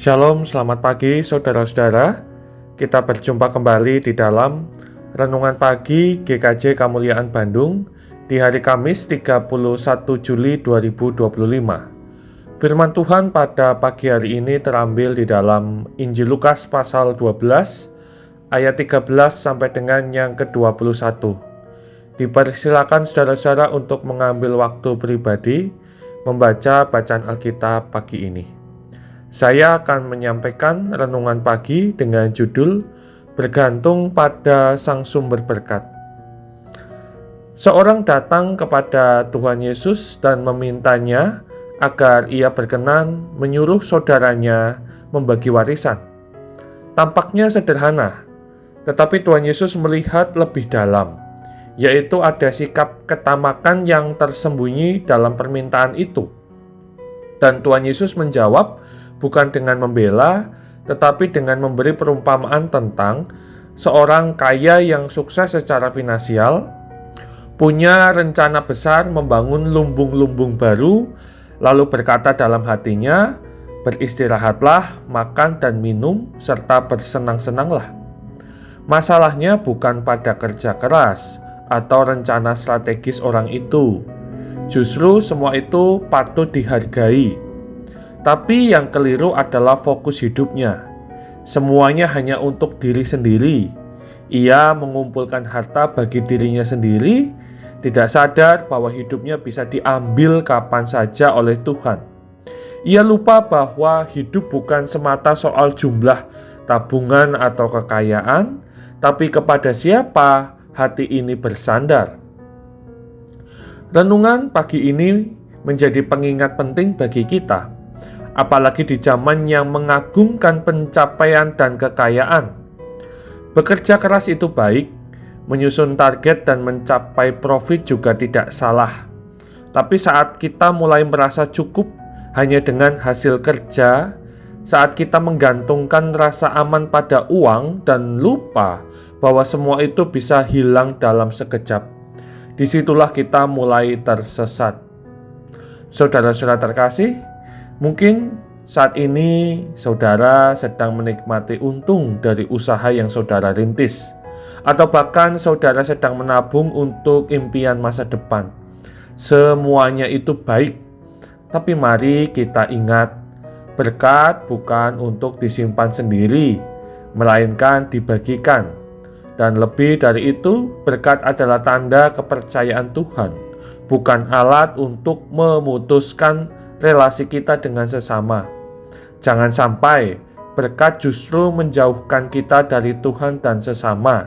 Shalom, selamat pagi saudara-saudara. Kita berjumpa kembali di dalam Renungan Pagi GKJ Kemuliaan Bandung di hari Kamis 31 Juli 2025. Firman Tuhan pada pagi hari ini terambil di dalam Injil Lukas pasal 12 ayat 13 sampai dengan yang ke-21. Dipersilakan saudara-saudara untuk mengambil waktu pribadi membaca bacaan Alkitab pagi ini. Saya akan menyampaikan renungan pagi dengan judul Bergantung pada Sang Sumber Berkat. Seorang datang kepada Tuhan Yesus dan memintanya agar ia berkenan menyuruh saudaranya membagi warisan. Tampaknya sederhana, tetapi Tuhan Yesus melihat lebih dalam, yaitu ada sikap ketamakan yang tersembunyi dalam permintaan itu. Dan Tuhan Yesus menjawab, bukan dengan membela, tetapi dengan memberi perumpamaan tentang seorang kaya yang sukses secara finansial, punya rencana besar membangun lumbung-lumbung baru, lalu berkata dalam hatinya, beristirahatlah, makan dan minum, serta bersenang-senanglah. Masalahnya bukan pada kerja keras atau rencana strategis orang itu. Justru semua itu patut dihargai. Tapi yang keliru adalah fokus hidupnya. Semuanya hanya untuk diri sendiri. Ia mengumpulkan harta bagi dirinya sendiri, tidak sadar bahwa hidupnya bisa diambil kapan saja oleh Tuhan. Ia lupa bahwa hidup bukan semata soal jumlah tabungan atau kekayaan, tapi kepada siapa hati ini bersandar. Renungan pagi ini menjadi pengingat penting bagi kita. Apalagi di zaman yang mengagungkan pencapaian dan kekayaan. Bekerja keras itu baik, menyusun target dan mencapai profit juga tidak salah. Tapi saat kita mulai merasa cukup hanya dengan hasil kerja, saat kita menggantungkan rasa aman pada uang dan lupa bahwa semua itu bisa hilang dalam sekejap, disitulah kita mulai tersesat. Saudara-saudara terkasih, mungkin saat ini saudara sedang menikmati untung dari usaha yang saudara rintis, atau bahkan saudara sedang menabung untuk impian masa depan. Semuanya itu baik, tapi mari kita ingat, berkat bukan untuk disimpan sendiri, melainkan dibagikan. Dan lebih dari itu, berkat adalah tanda kepercayaan Tuhan, bukan alat untuk memutuskan relasi kita dengan sesama. Jangan sampai berkat justru menjauhkan kita dari Tuhan dan sesama.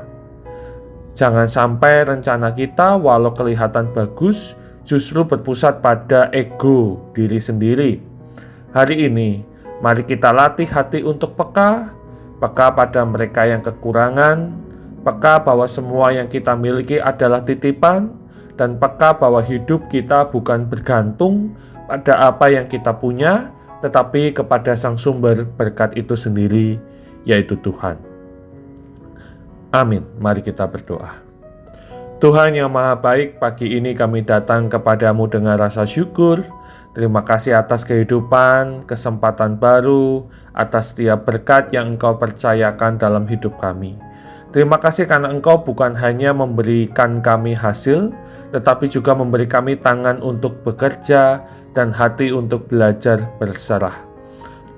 Jangan sampai rencana kita walau kelihatan bagus justru berpusat pada ego diri sendiri. Hari ini, mari kita latih hati untuk peka pada mereka yang kekurangan, peka bahwa semua yang kita miliki adalah titipan, dan peka bahwa hidup kita bukan bergantung pada apa yang kita punya, tetapi kepada Sang Sumber berkat itu sendiri, yaitu Tuhan. Amin. Mari kita berdoa. Tuhan yang Maha Baik, pagi ini kami datang kepadamu dengan rasa syukur. Terima kasih atas kehidupan, kesempatan baru, atas setiap berkat yang Engkau percayakan dalam hidup kami. Terima kasih karena Engkau bukan hanya memberikan kami hasil, tetapi juga memberi kami tangan untuk bekerja dan hati untuk belajar berserah.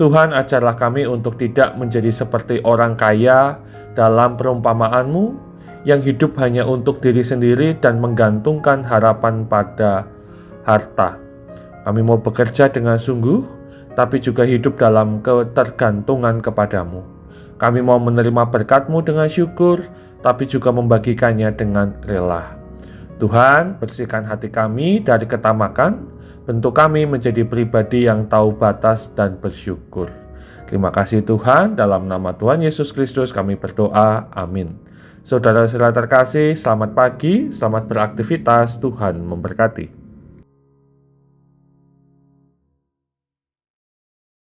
Tuhan, ajarlah kami untuk tidak menjadi seperti orang kaya dalam perumpamaan-Mu yang hidup hanya untuk diri sendiri dan menggantungkan harapan pada harta. Kami mau bekerja dengan sungguh, tapi juga hidup dalam ketergantungan kepadamu. Kami mau menerima berkat-Mu dengan syukur, tapi juga membagikannya dengan rela. Tuhan, bersihkan hati kami dari ketamakan, bentuk kami menjadi pribadi yang tahu batas dan bersyukur. Terima kasih Tuhan, dalam nama Tuhan Yesus Kristus kami berdoa, amin. Saudara-saudara terkasih, selamat pagi, selamat beraktivitas, Tuhan memberkati.